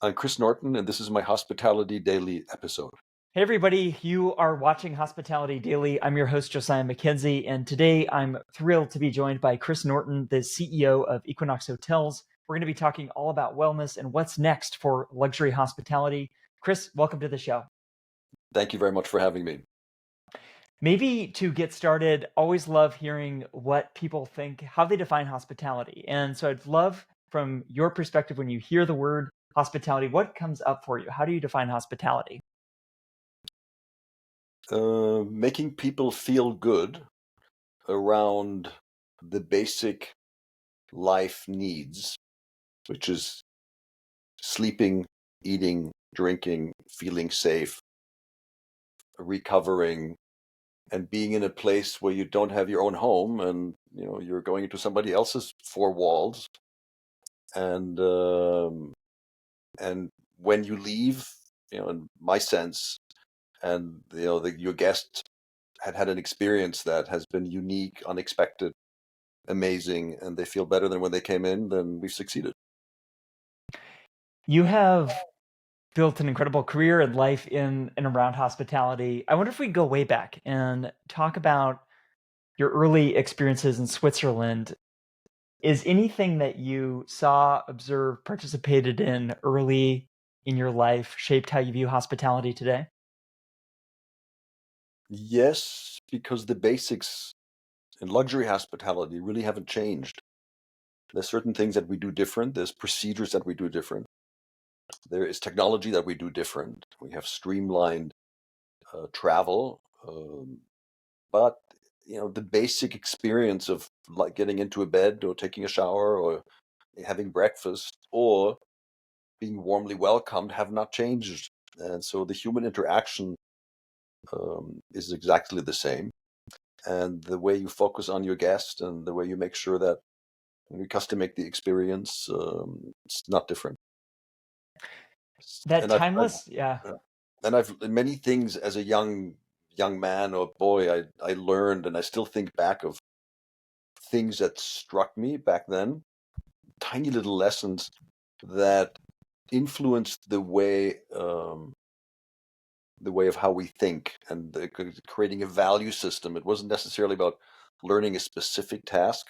I'm Chris Norton, and this is my Hospitality Daily episode. Hey, everybody, you are watching Hospitality Daily. I'm your host, Josiah McKenzie, and today I'm thrilled to be joined by Chris Norton, the CEO of Equinox Hotels. We're going to be talking all about wellness and what's next for luxury hospitality. Chris, welcome to the show. Thank you very much for having me. Maybe to get started, always love hearing what people think, how they define hospitality. And so I'd love from your perspective, when you hear the word hospitality, what comes up for you? How do you define hospitality? Making people feel good around the basic life needs, which is sleeping, eating, drinking, feeling safe, recovering, and being in a place where you don't have your own home and you're going into somebody else's four walls. And when you leave, in my sense, and your guest had an experience that has been unique, unexpected, amazing, and they feel better than when they came in, then we've succeeded. You have built an incredible career and life in and around hospitality. I wonder if we go way back and talk about your early experiences in Switzerland. Is anything that you saw, observed, participated in early in your life shaped how you view hospitality today? Yes, because the basics in luxury hospitality really haven't changed. There's certain things that we do different. There's procedures that we do different. There is technology that we do different. We have streamlined travel, but the basic experience of like getting into a bed or taking a shower or having breakfast or being warmly welcomed have not changed. And so the human interaction is exactly the same. And the way you focus on your guest and the way you make sure that you custom make the experience, it's not different. That And I've timeless, yeah. and I've many things as a young man or boy, I learned, and I still think back of things that struck me back then, tiny little lessons that influenced the way of how we think and creating a value system. It wasn't necessarily about learning a specific task,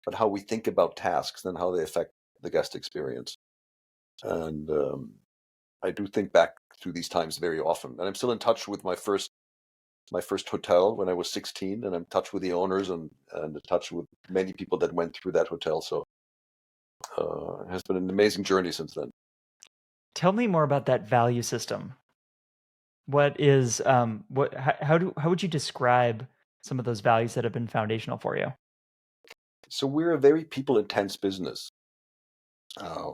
but how we think about tasks and how they affect the guest experience. And I do think back through these times very often, and I'm still in touch with my first hotel when I was 16, and I'm in touch with the owners and in touch with many people that went through that hotel. So it has been an amazing journey since then. Tell me more about that value system. What is how would you describe some of those values that have been foundational for you? So we're a very people intense business. Uh,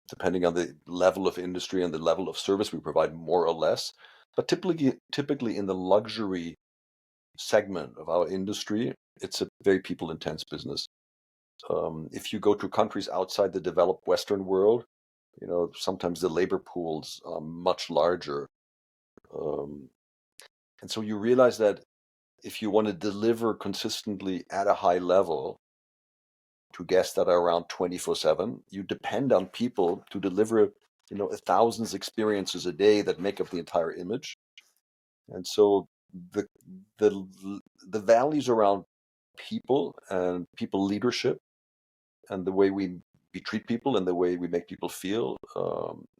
Depending on the level of industry and the level of service we provide, more or less. But typically in the luxury segment of our industry, it's a very people intense business. If you go to countries outside the developed Western world, sometimes the labor pools are much larger. Um, and so you realize that if you want to deliver consistently at a high level to guests that are around 24/7, you depend on people to deliver, thousands experiences a day that make up the entire image. And so the the the values around people and people leadership and the way we treat people and the way we make people feel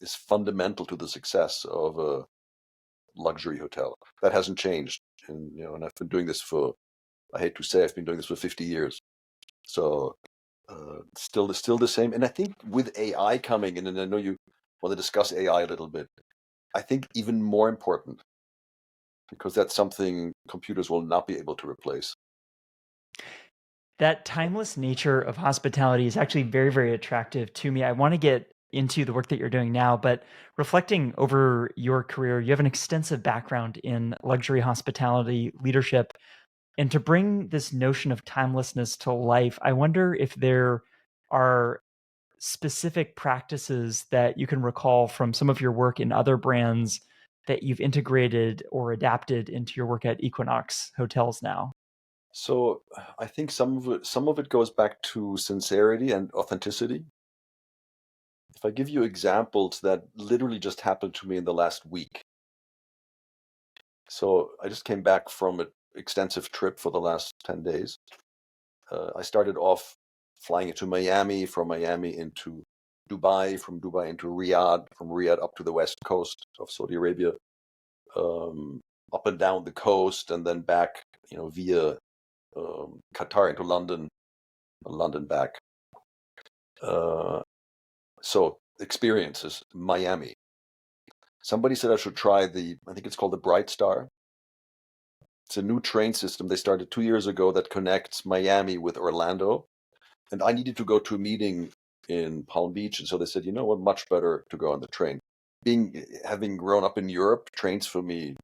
is fundamental to the success of a luxury hotel. That hasn't changed, and I've been doing this for, I hate to say, I've been doing this for 50 years. So still the same. And I think with AI coming in, and I know you want to discuss AI a little bit, I think even more important because that's something computers will not be able to replace. That timeless nature of hospitality is actually very, very attractive to me. I want to get into the work that you're doing now, but reflecting over your career, you have an extensive background in luxury hospitality leadership. And to bring this notion of timelessness to life, I wonder if there are specific practices that you can recall from some of your work in other brands that you've integrated or adapted into your work at Equinox Hotels now. So I think some of it goes back to sincerity and authenticity. If I give you examples that literally just happened to me in the last week. So I just came back from an extensive trip for the last 10 days. I started off flying into Miami, from Miami into Dubai, from Dubai into Riyadh, from Riyadh up to the west coast of Saudi Arabia, um, up and down the coast, and then back, via Qatar into London, and London back. Uh, so experiences, Miami. Somebody said I should try I think it's called the Bright Star. It's a new train system they started 2 years ago that connects Miami with Orlando. And I needed to go to a meeting in Palm Beach, and so they said, you know what, much better to go on the train. Having grown up in Europe, trains for me,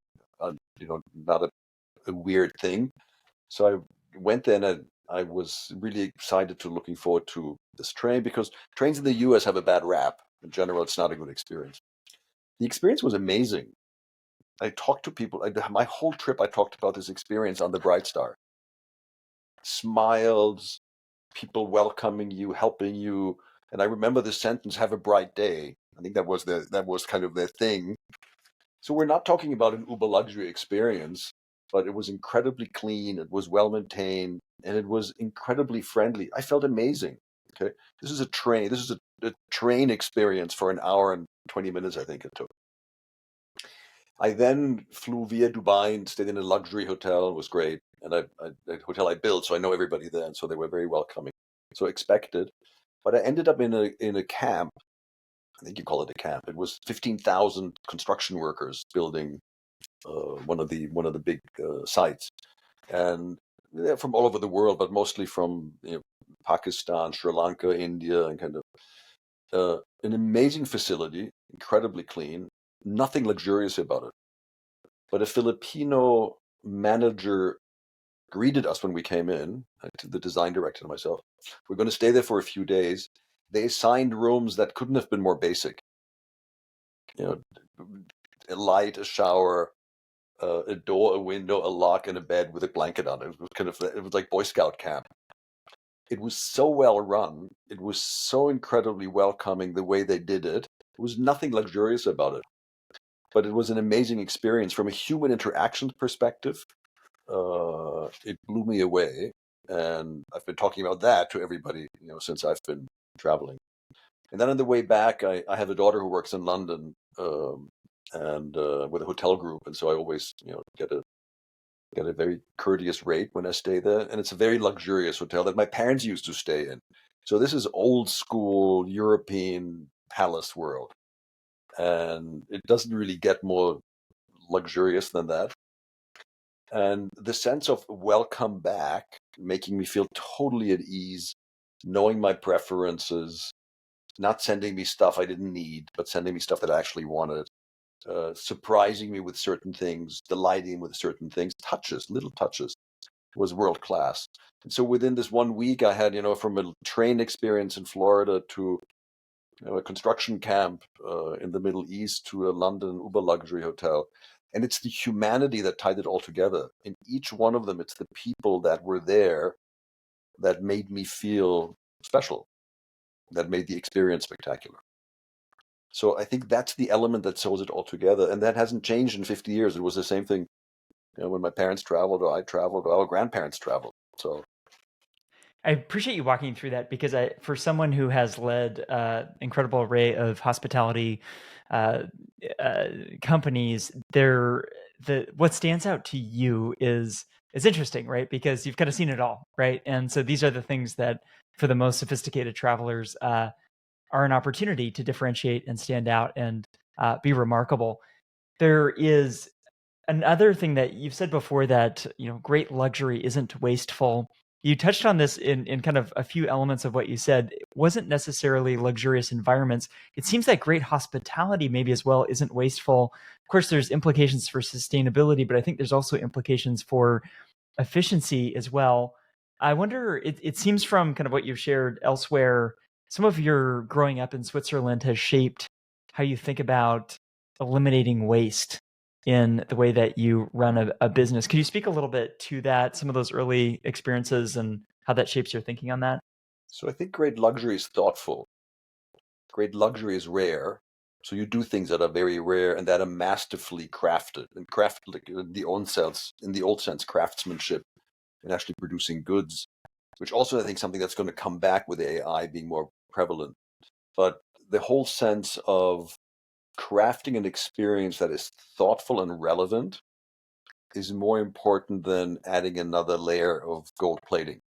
not a weird thing. So I went there, and I was really excited to looking forward to this train, because trains in the US have a bad rap. In general, it's not a good experience. The experience was amazing. I talked to people. My whole trip, I talked about this experience on the Bright Star. Smiles, people welcoming you, helping you. And I remember the sentence, "Have a bright day." I think that was kind of their thing. So we're not talking about an uber luxury experience, but it was incredibly clean, it was well maintained, and it was incredibly friendly. I felt amazing. Okay. This is a train experience for an hour and 20 minutes, I think it took. I then flew via Dubai and stayed in a luxury hotel. It was great. And a hotel I built, so I know everybody there. And so they were very welcoming. So expected. But I ended up in a camp. I think you call it a camp. It was 15,000 construction workers building one of the big sites. And they're from all over the world, but mostly from Pakistan, Sri Lanka, India, and kind of an amazing facility, incredibly clean, nothing luxurious about it. But a Filipino manager greeted us when we came in, the design director and myself. We're going to stay there for a few days. They assigned rooms that couldn't have been more basic. You know, a light, a shower, a door, a window, a lock, and a bed with a blanket on it. It was like Boy Scout camp. It was so well run. It was so incredibly welcoming the way they did it. There was nothing luxurious about it, but it was an amazing experience from a human interaction perspective. It blew me away, and I've been talking about that to everybody, since I've been traveling. And then on the way back, I have a daughter who works in London, and with a hotel group, and so I always, get a very courteous rate when I stay there, and it's a very luxurious hotel that my parents used to stay in. So this is old school European palace world, and it doesn't really get more luxurious than that. And the sense of welcome back, making me feel totally at ease, knowing my preferences, not sending me stuff I didn't need, but sending me stuff that I actually wanted, surprising me with certain things, delighting with certain things, little touches, was world class. And so within this 1 week, I had, from a train experience in Florida to a construction camp in the Middle East to a London uber luxury hotel. And it's the humanity that tied it all together. In each one of them, it's the people that were there that made me feel special, that made the experience spectacular. So I think that's the element that sews it all together. And that hasn't changed in 50 years. It was the same thing, when my parents traveled, or I traveled, or our grandparents traveled. So I appreciate you walking through that because for someone who has led incredible array of hospitality uh, uh, companies, what stands out to you is interesting, right? Because you've kind of seen it all, right? And so these are the things that, for the most sophisticated travelers, are an opportunity to differentiate and stand out and be remarkable. There is another thing that you've said before, that, great luxury isn't wasteful. You touched on this in kind of a few elements of what you said. It wasn't necessarily luxurious environments. It seems that great hospitality maybe as well isn't wasteful. Of course, there's implications for sustainability, but I think there's also implications for efficiency as well. I wonder, it seems from kind of what you've shared elsewhere, some of your growing up in Switzerland has shaped how you think about eliminating waste in the way that you run a business. Can you speak a little bit to that, some of those early experiences and how that shapes your thinking on that? I think great luxury is thoughtful. great luxury is rare. So you do things that are very rare and that are masterfully crafted and crafted like in the old sense, craftsmanship and actually producing goods, which also I think something that's going to come back with AI being more prevalent. But the whole sense of crafting an experience that is thoughtful and relevant is more important than adding another layer of gold plating.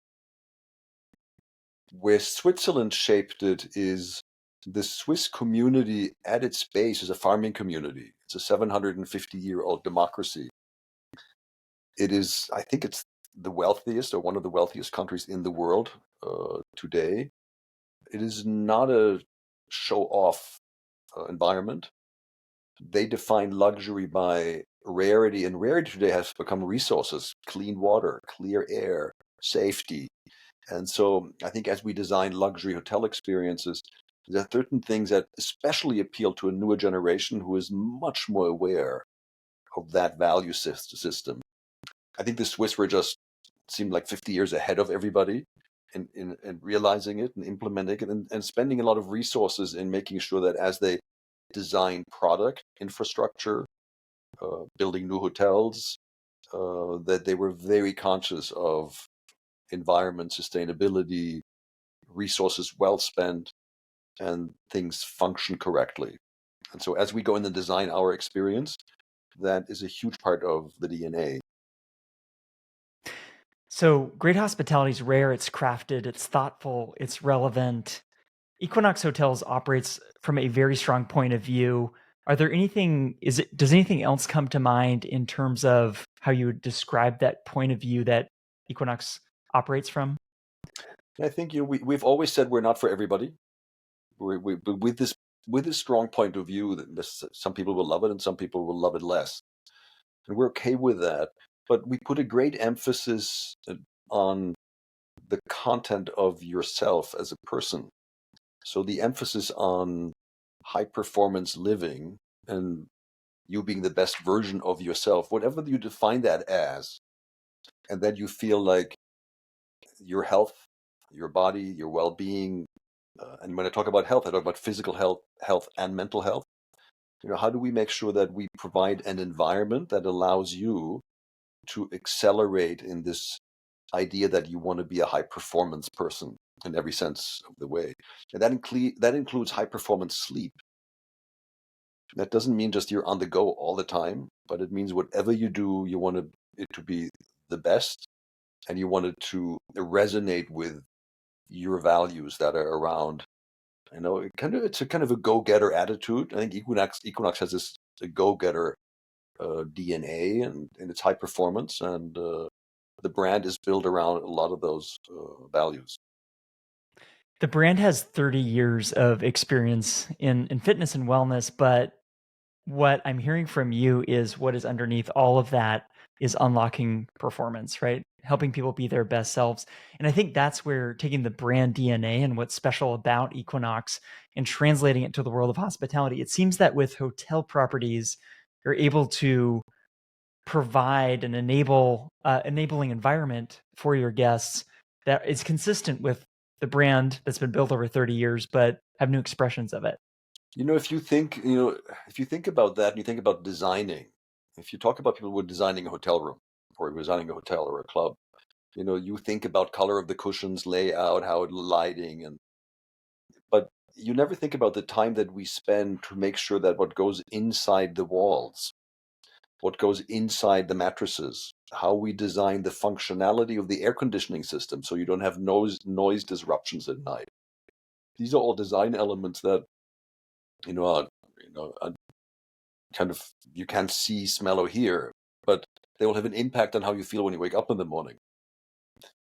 Where Switzerland shaped it is the Swiss community at its base is a farming community. It's a 750-year-old democracy. It is, I think it's the wealthiest or one of the wealthiest countries in the world today. It is not a show-off environment. They define luxury by rarity, and rarity today has become resources, clean water, clear air, safety. And so I think as we design luxury hotel experiences, there are certain things that especially appeal to a newer generation who is much more aware of that value system. I think the Swiss were just seemed like 50 years ahead of everybody in realizing it and implementing it and spending a lot of resources in making sure that as they design product, infrastructure, building new hotels, that they were very conscious of environment, sustainability, resources well spent, and things function correctly. And so as we go in and design our experience, that is a huge part of the DNA. So, great hospitality is rare, it's crafted, it's thoughtful, it's relevant. Equinox Hotels operates from a very strong point of view. Are there anything is it does anything else come to mind in terms of how you would describe that point of view that Equinox operates from? And I think we've always said we're not for everybody. But with this strong point of view that some people will love it and some people will love it less, and we're okay with that. But we put a great emphasis on the content of yourself as a person. So the emphasis on high performance living and you being the best version of yourself, whatever you define that as, and then you feel like your health, your body, your well being. And when I talk about health, I talk about physical health, and mental health. How do we make sure that we provide an environment that allows you to accelerate in this idea that you want to be a high performance person in every sense of the way? And that includes high performance sleep. That doesn't mean just you're on the go all the time, but it means whatever you do, you want it to be the best, and you want it to resonate with your values that are around. It's a kind of a go-getter attitude. I think Equinox has this a go-getter DNA and its high performance, and the brand is built around a lot of those values. The brand has 30 years of experience in fitness and wellness, but what I'm hearing from you is what is underneath all of that is unlocking performance, right? Helping people be their best selves. And I think that's where taking the brand DNA and what's special about Equinox and translating it to the world of hospitality. It seems that with hotel properties, you're able to provide an enabling environment for your guests that is consistent with the brand that's been built over 30 years, but have new expressions of it. If you think about that and you think about designing, if you talk about people who are designing a hotel room or designing a hotel or a club, you think about color of the cushions, layout, how it lighting, but you never think about the time that we spend to make sure that what goes inside the walls, what goes inside the mattresses, how we design the functionality of the air conditioning system so you don't have noise disruptions at night. These are all design elements that are kind of you can't see, smell, or hear, but they will have an impact on how you feel when you wake up in the morning.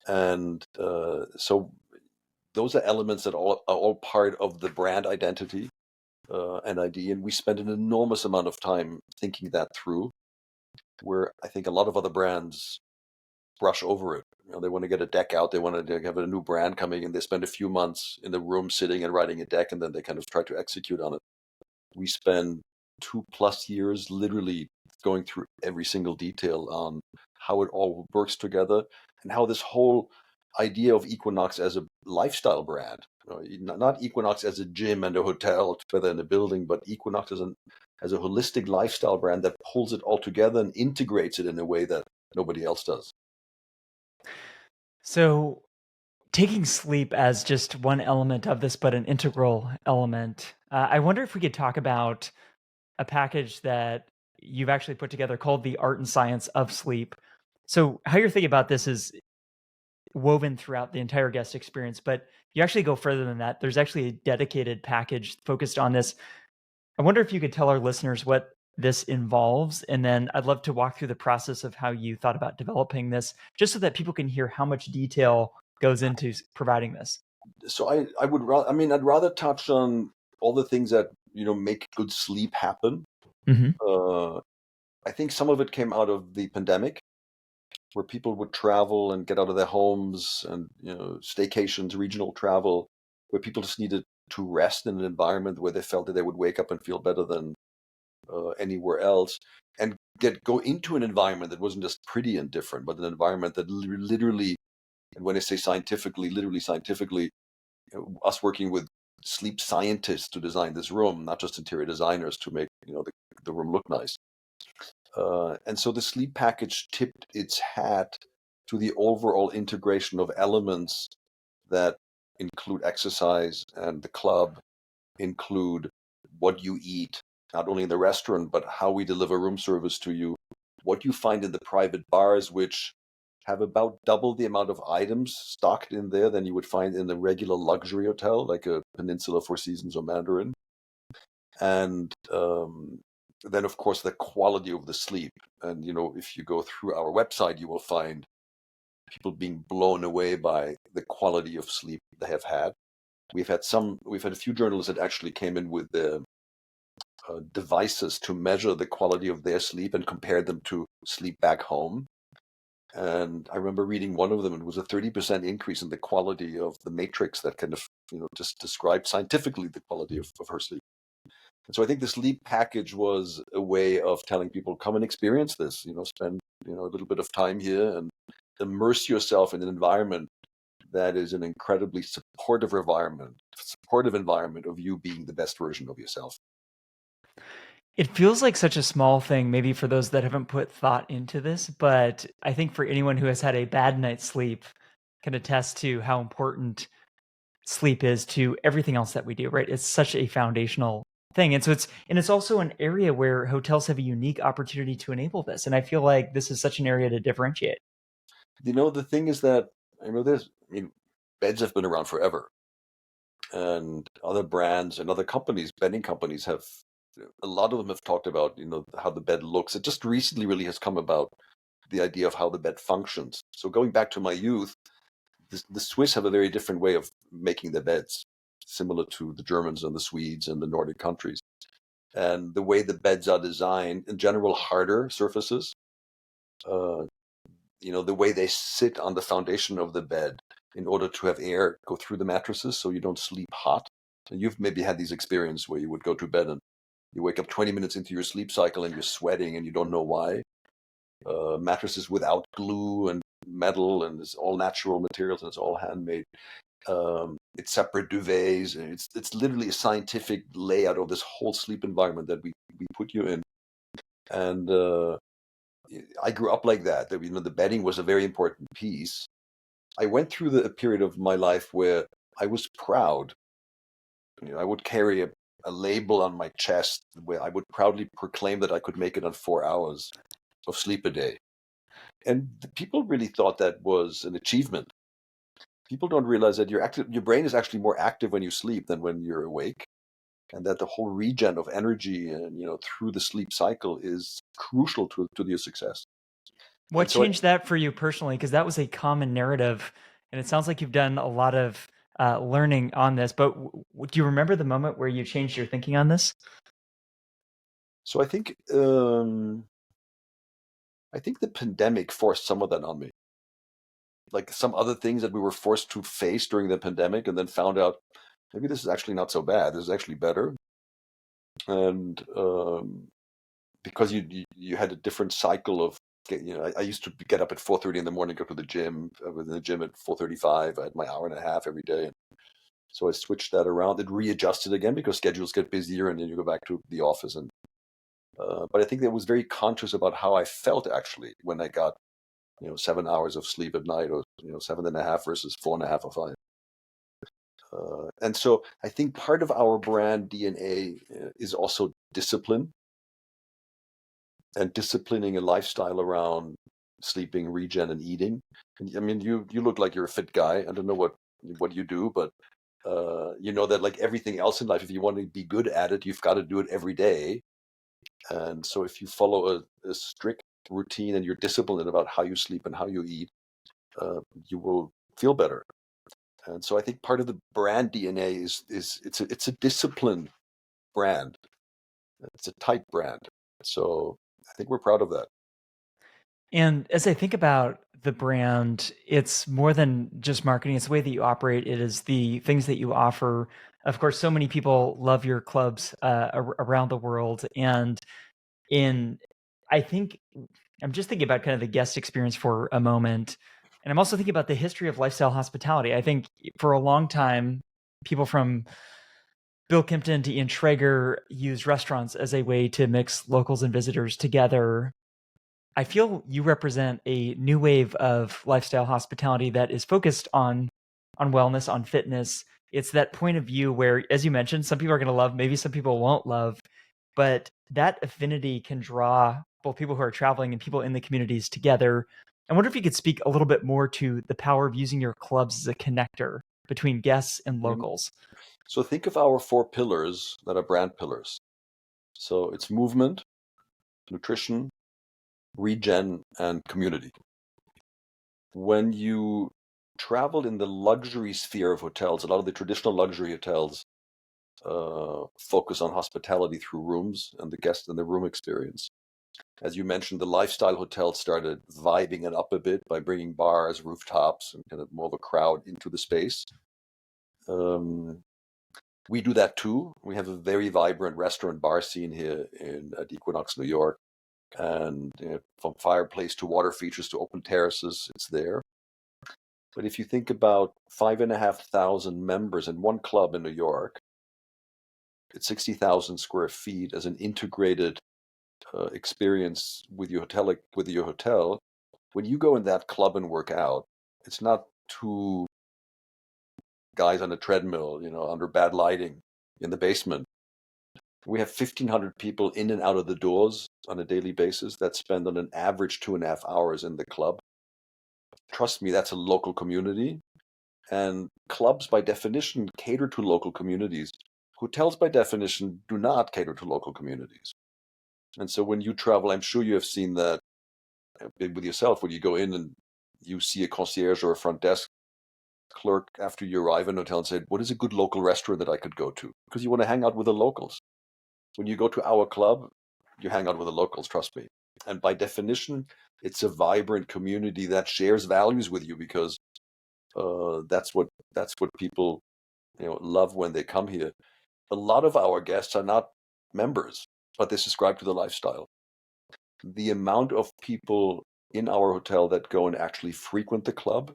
And so those are elements that are all part of the brand identity and idea. And we spend an enormous amount of time thinking that through, where I think a lot of other brands brush over it. They want to get a deck out, they want to have a new brand coming, and they spend a few months in the room sitting and writing a deck, and then they kind of try to execute on it. We spend 2+ years literally going through every single detail on how it all works together and how this whole idea of Equinox as a lifestyle brand. Not Equinox as a gym and a hotel together in a building, but Equinox as a holistic lifestyle brand that pulls it all together and integrates it in a way that nobody else does. So, taking sleep as just one element of this, but an integral element, I wonder if we could talk about a package that you've actually put together called the Art and Science of Sleep. So, how you're thinking about this is woven throughout the entire guest experience, but you actually go further than that. There's actually a dedicated package focused on this. I wonder if you could tell our listeners what this involves, and then I'd love to walk through the process of how you thought about developing this, just so that people can hear how much detail goes into providing this. So I would rather, I mean, I'd rather touch on all the things that, make good sleep happen. Mhm. Uh, I think some of it came out of the pandemic, where people would travel and get out of their homes and, staycations, regional travel, where people just needed to rest in an environment where they felt that they would wake up and feel better than anywhere else, and go into an environment that wasn't just pretty and different, but an environment that literally, and when I say scientifically, literally scientifically, us working with sleep scientists to design this room, not just interior designers to make the room look nice. And so the sleep package tipped its hat to the overall integration of elements that include exercise and the club, include what you eat, not only in the restaurant, but how we deliver room service to you, what you find in the private bars, which have about double the amount of items stocked in there than you would find in a regular luxury hotel, like a Peninsula, Four Seasons, or Mandarin. And then, of course, the quality of the sleep. And, if you go through our website, you will find people being blown away by the quality of sleep they have had. We've had a few journalists that actually came in with the devices to measure the quality of their sleep and compare them to sleep back home. And I remember reading one of them, and it was a 30% increase in the quality of the matrix that kind of, just described scientifically the quality of her sleep. And so I think the sleep package was a way of telling people, come and experience this, spend, a little bit of time here and immerse yourself in an environment that is an incredibly supportive environment of you being the best version of yourself. It feels like such a small thing, maybe for those that haven't put thought into this, but I think for anyone who has had a bad night's sleep can attest to how important sleep is to everything else that we do, right? It's such a foundational thing. And it's also an area where hotels have a unique opportunity to enable this. And I feel like this is such an area to differentiate. The thing is that, beds have been around forever, and other brands and other companies, bedding companies, have a lot of them have talked about, how the bed looks. It just recently really has come about, the idea of how the bed functions. So going back to my youth, the Swiss have a very different way of making their beds, similar to the Germans and the Swedes and the Nordic countries. And the way the beds are designed, in general, harder surfaces. Uh, the way they sit on the foundation of the bed in order to have air go through the mattresses so you don't sleep hot. And you've maybe had these experiences where you would go to bed and you wake up 20 minutes into your sleep cycle and you're sweating and you don't know why. Mattresses without glue and metal, and it's all natural materials and it's all handmade. It's separate duvets, and it's literally a scientific layout of this whole sleep environment that we put you in. And I grew up like that. The bedding was a very important piece. I went through a period of my life where I was proud. I would carry a label on my chest where I would proudly proclaim that I could make it on 4 hours of sleep a day. And the people really thought that was an achievement. People don't realize that your brain is actually more active when you sleep than when you're awake, and that the whole regen of energy and through the sleep cycle is crucial to your success. What And so changed that for you personally? Because that was a common narrative, and it sounds like you've done a lot of learning on this. But do you remember the moment where you changed your thinking on this? I think the pandemic forced some of that on me. Like some other things that we were forced to face during the pandemic, and then found out maybe this is actually not so bad. This is actually better. And because you had a different cycle of I used to get up at 4:30 in the morning, go to the gym. I was in the gym at 4:35. I had my hour and a half every day. So I switched that around. It readjusted again because schedules get busier, and then you go back to the office. And but I think that was very conscious about how I felt actually when I got 7 hours of sleep at night, or 7.5 versus 4.5 or 5. And so I think part of our brand DNA is also discipline, and disciplining a lifestyle around sleeping, regen, and eating. And I mean, you look like you're a fit guy. I don't know what you do, but you know that like everything else in life, if you want to be good at it, you've got to do it every day. And so if you follow a strict routine and you're disciplined about how you sleep and how you eat, you will feel better. And so I think part of the brand DNA is it's a disciplined brand. It's a tight brand. So I think we're proud of that. And as I think about the brand, it's more than just marketing. It's the way that you operate. It is the things that you offer. Of course, so many people love your clubs around the world, and in I think I'm just thinking about kind of the guest experience for a moment, and I'm also thinking about the history of lifestyle hospitality. I think for a long time, people from Bill Kimpton to Ian Traeger used restaurants as a way to mix locals and visitors together. I feel you represent a new wave of lifestyle hospitality that is focused on wellness, on fitness. It's that point of view where, as you mentioned, some people are going to love, maybe some people won't love, but that affinity can draw both people who are traveling and people in the communities together. I wonder if you could speak a little bit more to the power of using your clubs as a connector between guests and Mhm. locals. So think of our four pillars that are brand pillars. So it's movement, nutrition, regen, and community. When you travel in the luxury sphere of hotels, a lot of the traditional luxury hotels focus on hospitality through rooms and the guest and the room experience. As you mentioned, the lifestyle hotels started vibing it up a bit by bringing bars, rooftops, and kind of more of a crowd into the space. Um, we do that too. We have a very vibrant restaurant bar scene here at Equinox, New York. And from fireplace to water features to open terraces, it's there. But if you think about 5,500 members in one club in New York, it's 60,000 square feet as an integrated experience with your hotel. When you go in that club and work out, it's not two guys on a treadmill, under bad lighting in the basement. We have 1,500 people in and out of the doors on a daily basis that spend on an average 2.5 hours in the club. Trust me, that's a local community. And clubs, by definition, cater to local communities. Hotels, by definition, do not cater to local communities. And so when you travel, I'm sure you have seen that with yourself, when you go in and you see a concierge or a front desk clerk after you arrive in a hotel and say, what is a good local restaurant that I could go to? Because you want to hang out with the locals. When you go to our club, you hang out with the locals, trust me. And by definition, it's a vibrant community that shares values with you because that's what people love when they come here. A lot of our guests are not members, but they subscribe to the lifestyle. The amount of people in our hotel that go and actually frequent the club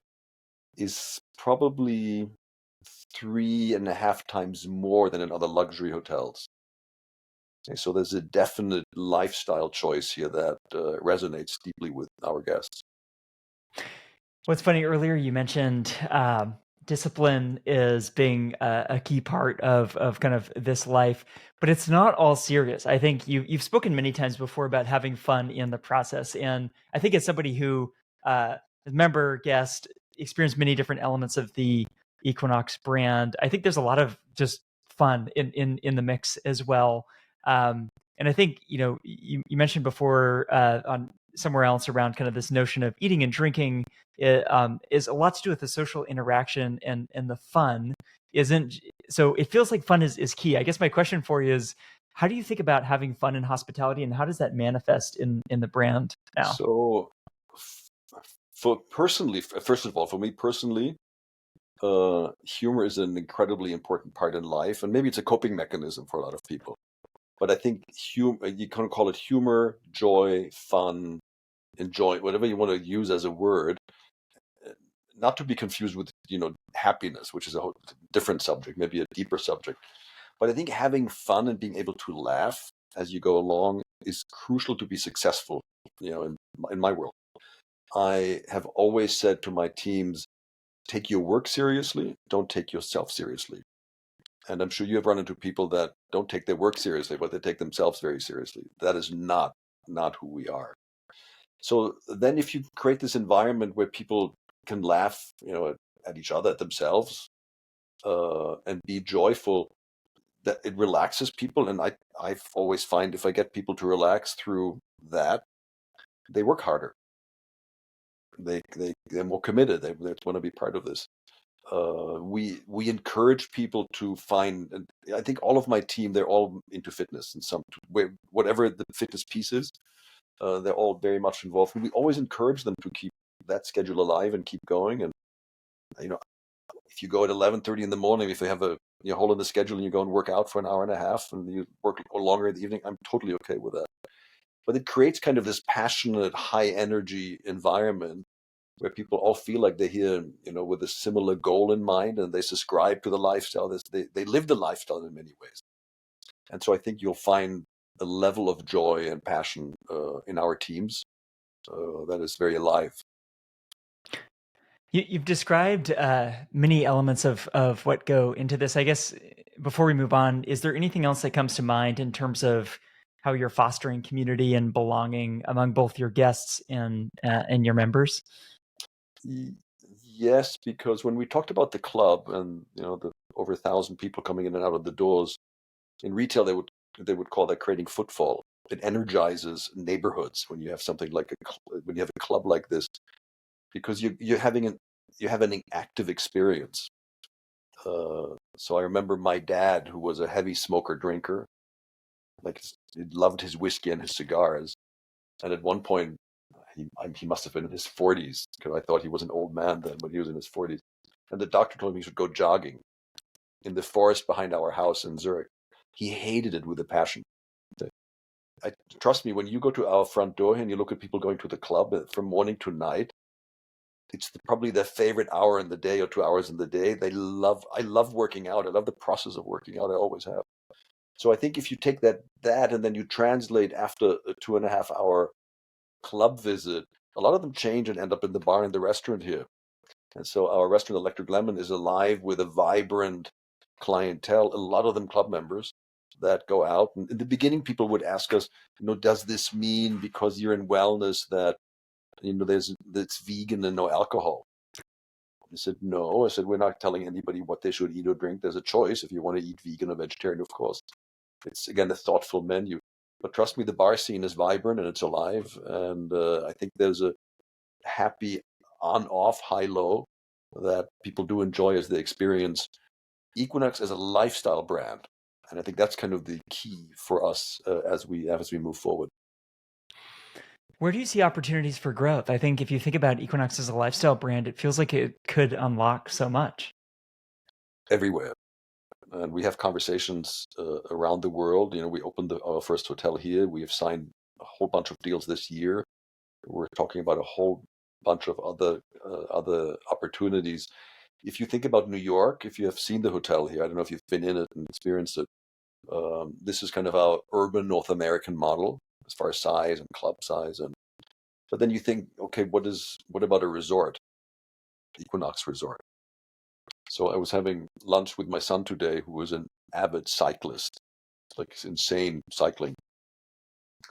is probably 3.5 times more than in other luxury hotels. Okay, so there's a definite lifestyle choice here that resonates deeply with our guests. What's funny, earlier you mentioned discipline is being a key part of kind of this life, but it's not all serious. I think you've spoken many times before about having fun in the process, and I think as somebody who member guest experienced many different elements of the Equinox brand, I think there's a lot of just fun in the mix as well. And I think you mentioned before on somewhere else around kind of this notion of eating and drinking is a lot to do with the social interaction and the fun isn't so it feels like fun is key. I guess my question for you is, how do you think about having fun in hospitality, and how does that manifest in the brand now? So, first of all, for me personally, humor is an incredibly important part in life, and maybe it's a coping mechanism for a lot of people. But I think you can call it humor, joy, fun, enjoy, whatever you want to use as a word, uh, not to be confused with, happiness, which is a whole different subject, maybe a deeper subject. But I think having fun and being able to laugh as you go along is crucial to be successful, in my world. I have always said to my teams, take your work seriously, don't take yourself seriously. And I'm sure you have run into people that don't take their work seriously, but they take themselves very seriously. That is not who we are. So then if you create this environment where people can laugh, at each other, at themselves, and be joyful, that it relaxes people. And I always find if I get people to relax through that, they work harder. They're more committed. They want to be part of this. We encourage people to find, and I think all of my team, they're all into fitness in some way, whatever the fitness piece is. They're all very much involved, and we always encourage them to keep that schedule alive and keep going. And you know, if you go at 11:30 in the morning, if you have a hole in the schedule and you go and work out for an hour and a half, and you work longer in the evening, I'm totally okay with that. But it creates kind of this passionate, high energy environment where people all feel like they're here, with a similar goal in mind, and they subscribe to the lifestyle. They live the lifestyle in many ways. And so I think you'll find a level of joy and passion in our teams that is very alive. You've described many elements of what go into this. I guess before we move on, is there anything else that comes to mind in terms of how you're fostering community and belonging among both your guests and your members? Y- Yes, because when we talked about the club and the over 1,000 people coming in and out of the doors, in retail they would call that creating footfall. It energizes neighborhoods when you have something like when you have a club like this, because you have an active experience. So I remember my dad, who was a heavy smoker drinker, like he loved his whiskey and his cigars, and at one point he must have been in his 40s, because I thought he was an old man then, but he was in his 40s, and the doctor told him he should go jogging in the forest behind our house in Zurich. He hated it with a passion. I trust me, when you go to our front door and you look at people going to the club from morning to night, it's probably their favorite hour in the day or 2 hours in the day. I love working out. I love the process of working out. I always have. So I think if you take that and then you translate after a 2.5 hour club visit, a lot of them change and end up in the bar and the restaurant here. And so our restaurant, Electric Lemon, is alive with a vibrant clientele, a lot of them club members that go out. And in the beginning, people would ask us, does this mean because you're in wellness that, that's vegan and no alcohol? I said, no. I said, we're not telling anybody what they should eat or drink. There's a choice if you want to eat vegan or vegetarian, of course. It's, again, a thoughtful menu. But trust me, the bar scene is vibrant and it's alive. And I think there's a happy on-off, high-low that people do enjoy as they experience Equinox as a lifestyle brand. And I think that's kind of the key for us as we move forward. Where do you see opportunities for growth? I think if you think about Equinox as a lifestyle brand, it feels like it could unlock so much. Everywhere. And we have conversations around the world. We opened our first hotel here. We have signed a whole bunch of deals this year. We're talking about a whole bunch of other opportunities. If you think about New York, if you have seen the hotel here, I don't know if you've been in it and experienced it. This is kind of our urban North American model as far as size and club size, but then you think, okay, what about a resort, Equinox Resort? So I was having lunch with my son today, who was an avid cyclist, like insane cycling.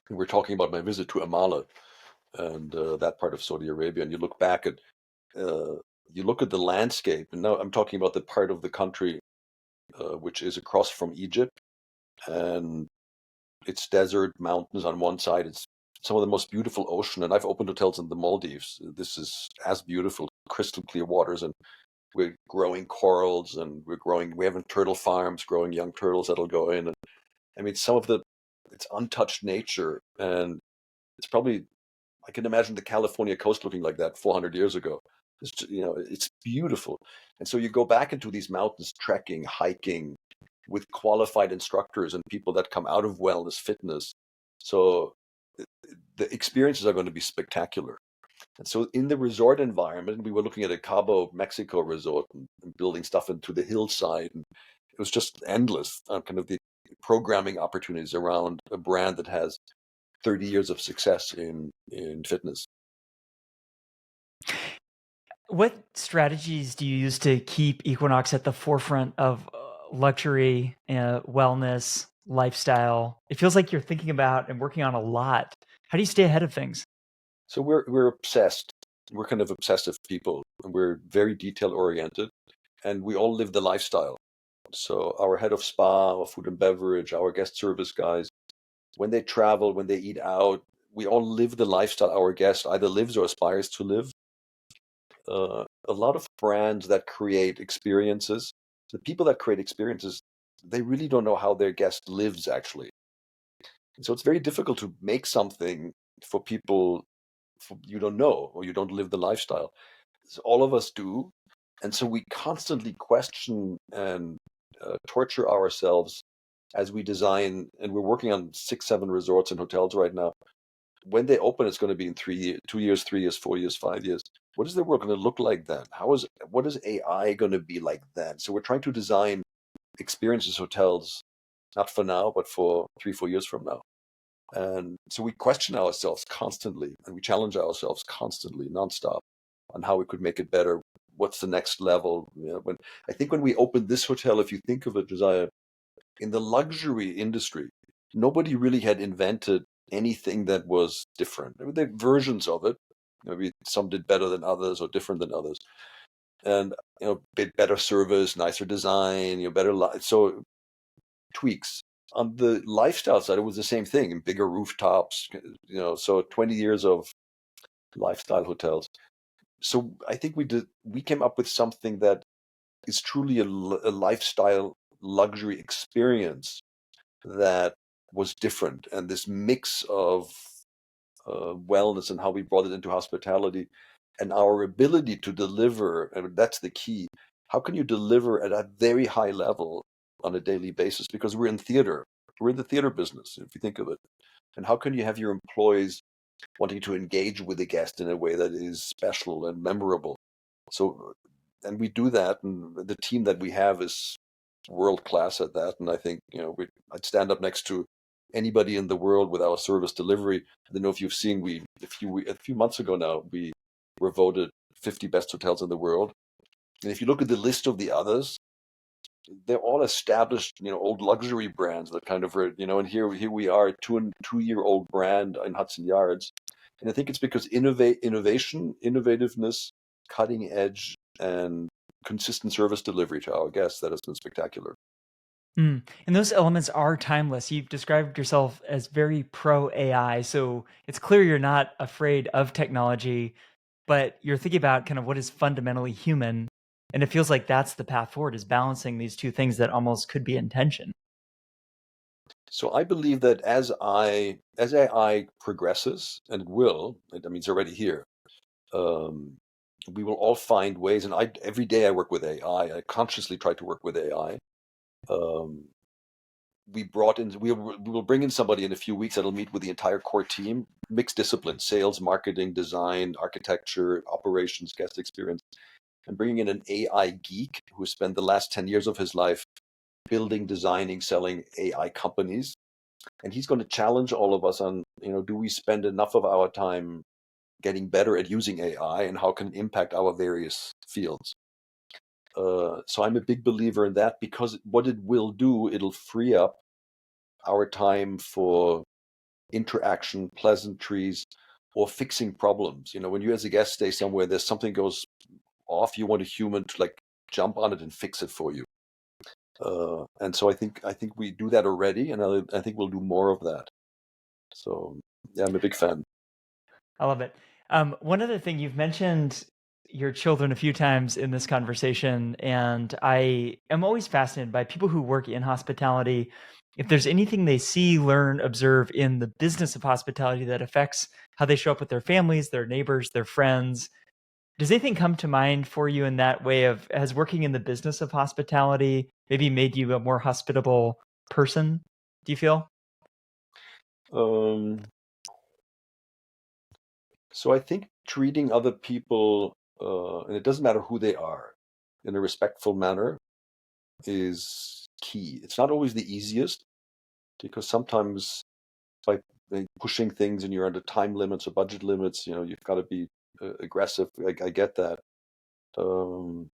And we're talking about my visit to Amala and that part of Saudi Arabia, and you look back at uh, you look at the landscape, and now I'm talking about the part of the country which is across from Egypt, and it's desert, mountains on one side. It's some of the most beautiful ocean, and I've opened hotels in the Maldives. This is as beautiful, crystal clear waters, and we're growing corals, and we have turtle farms growing young turtles that'll go in. And I mean, it's untouched nature, and it's probably, I can imagine the California coast looking like that 400 years ago. It's beautiful. And so you go back into these mountains, trekking, hiking with qualified instructors and people that come out of wellness fitness. So the experiences are going to be spectacular. And so in the resort environment, we were looking at a Cabo, Mexico resort and building stuff into the hillside. And it was just endless, kind of the programming opportunities around a brand that has 30 years of success in fitness. What strategies do you use to keep Equinox at the forefront of luxury, wellness, lifestyle? It feels like you're thinking about and working on a lot. How do you stay ahead of things? So we're obsessed. We're kind of obsessive people, and we're very detail oriented, and we all live the lifestyle. So our head of spa, our food and beverage, our guest service guys, when they travel, when they eat out, we all live the lifestyle our guest either lives or aspires to live. A lot of brands that create experiences, the people that create experiences, they really don't know how their guest lives actually. And so it's very difficult to make something for people you don't know or you don't live the lifestyle. So all of us do. And so we constantly question and torture ourselves as we design, and we're working on 6, 7 resorts and hotels right now. When they open, it's going to be in 3 years, 2 years, 3 years, 4 years, 5 years. What is the world going to look like then? What is AI going to be like then? So we're trying to design experiences hotels, not for now, but for 3, 4 years from now. And so we question ourselves constantly and we challenge ourselves constantly, nonstop, on how we could make it better. What's the next level? I think when we opened this hotel, if you think of it, Josiah, in the luxury industry, nobody really had invented anything that was different. I mean, there were versions of it. Maybe some did better than others or different than others. And bit better service, nicer design, better so tweaks. On the lifestyle side, it was the same thing, bigger rooftops, so 20 years of lifestyle hotels. So I think we came up with something that is truly a lifestyle luxury experience that was different. And this mix of wellness and how we brought it into hospitality and our ability to deliver, and that's the key. How can you deliver at a very high level on a daily basis? Because we're in theater. We're in the theater business, if you think of it. And how can you have your employees wanting to engage with the guest in a way that is special and memorable? So, and we do that, and the team that we have is world class at that. And I think I'd stand up next to anybody in the world with our service delivery. I don't know if you've seen a few months ago now we were voted 50 best hotels in the world. And if you look at the list of the others, they're all established, old luxury brands that kind of, and here we are, a 2-year-old brand in Hudson Yards. And I think it's because innovation, innovativeness, cutting edge, and consistent service delivery to our guests that has been spectacular. And those elements are timeless. You've described yourself as very pro AI, so it's clear you're not afraid of technology, but you're thinking about kind of what is fundamentally human. And it feels like that's the path forward is balancing these two things that almost could be in tension. So I believe that as AI progresses, and it will, I mean, it's already here. Um, we will all find ways, and every day I work with AI. I consciously try to work with AI. Um, we will bring in somebody in a few weeks that'll meet with the entire core team, mixed disciplines, sales, marketing, design, architecture, operations, guest experience, and bringing in an AI geek who spent the last 10 years of his life building, designing, selling AI companies. And he's going to challenge all of us on, do we spend enough of our time getting better at using AI and how can it impact our various fields? So I'm a big believer in that because what it will do, it'll free up our time for interaction, pleasantries, or fixing problems. When you as a guest stay somewhere, there's something goes off, you want a human to like jump on it and fix it for you. And so I think we do that already, and I think we'll do more of that. So yeah, I'm a big fan. I love it. One other thing, you've mentioned your children a few times in this conversation, and I am always fascinated by people who work in hospitality. If there's anything they see, learn, observe in the business of hospitality that affects how they show up with their families, their neighbors, their friends, does anything come to mind for you in that way of has working in the business of hospitality maybe made you a more hospitable person? Do you feel? Um, So I think treating other people, and it doesn't matter who they are, in a respectful manner is key. It's not always the easiest because sometimes by pushing things and you're under time limits or budget limits, you've got to be aggressive. I get that. Um,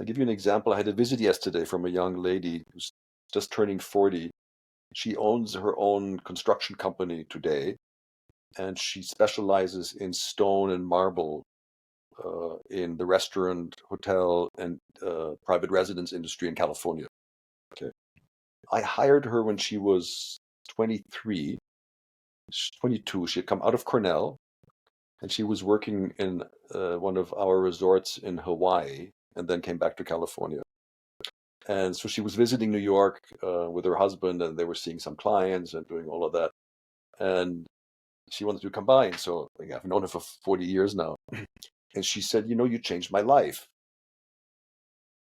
I'll give you an example. I had a visit yesterday from a young lady who's just turning 40. She owns her own construction company today, and she specializes in stone and marble in the restaurant, hotel, and private residence industry in California. Okay. I hired her when she was 23, 22. She had come out of Cornell, and she was working in one of our resorts in Hawaii, and then came back to California. And so she was visiting New York with her husband, and they were seeing some clients and doing all of that. And she wanted to come by, and so like, I've known her for 40 years now. And she said, you changed my life.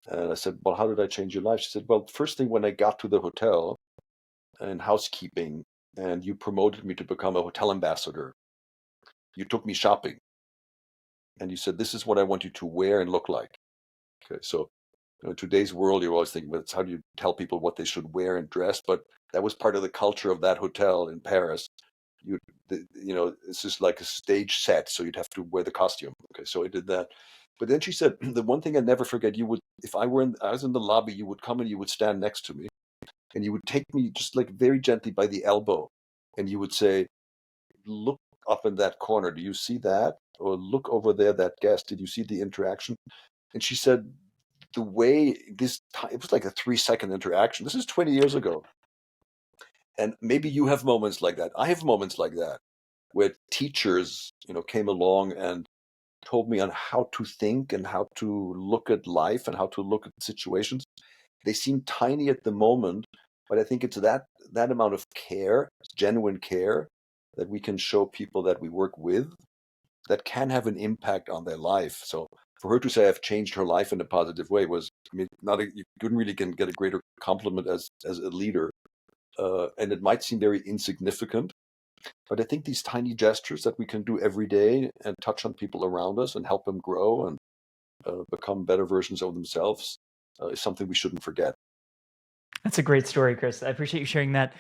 And I said, well, how did I change your life? She said, well, first thing when I got to the hotel and housekeeping, and you promoted me to become a hotel ambassador, you took me shopping, and you said, this is what I want you to wear and look like. Okay, so in today's world, you're always thinking, well, it's how do you tell people what they should wear and dress? But that was part of the culture of that hotel in Paris. You, it's just like a stage set, so you'd have to wear the costume. Okay, so I did that. But then she said, the one thing I'd never forget, if I was in the lobby, you would come and you would stand next to me, and you would take me just like very gently by the elbow, and you would say, look up in that corner. Do you see that? Or look over there, that guest. Did you see the interaction? And she said, the way it was like a 3-second interaction. This is 20 years ago. And maybe you have moments like that. I have moments like that where teachers, came along and told me on how to think and how to look at life and how to look at situations. They seem tiny at the moment, but I think it's that amount of care, genuine care, that we can show people that we work with that can have an impact on their life. So for her to say I've changed her life in a positive way was, I mean, not you couldn't really get a greater compliment as a leader. And it might seem very insignificant, but I think these tiny gestures that we can do every day and touch on people around us and help them grow and become better versions of themselves is something we shouldn't forget. That's a great story, Chris. I appreciate you sharing that.